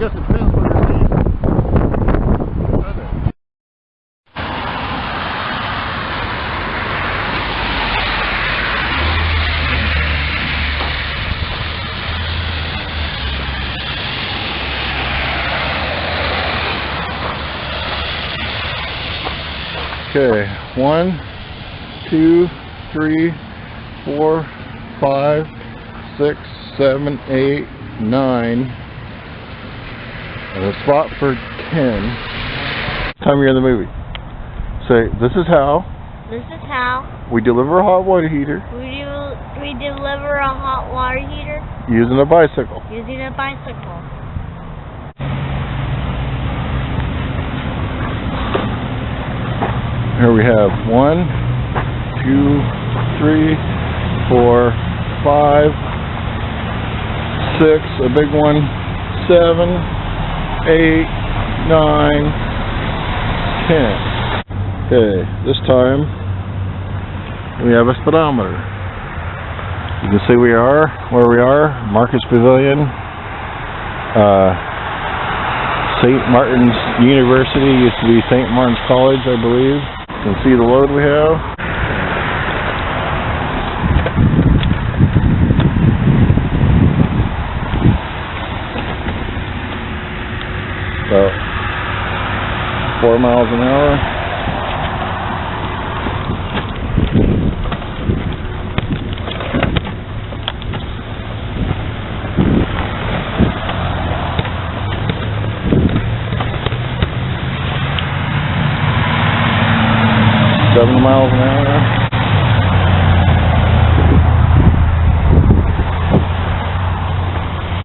guess it depends what you're seeing. Okay, 1, 2, 3, 4, 5, 6, 7, 8, 9, and a spot for 10. Time you're in the movie. Say, this is how. This is how We deliver a hot water heater. we deliver a hot water heater Using a bicycle. using a bicycle. Here we have 1, 2, 3, 4, 5, 6, a big one, 7, 8, 9, 10. Okay, this time we have a speedometer. You can see where we are, Marcus Pavilion, St. Martin's University, used to be St. Martin's College, I believe. You can see the load we have. About 4 miles an hour. Miles an hour.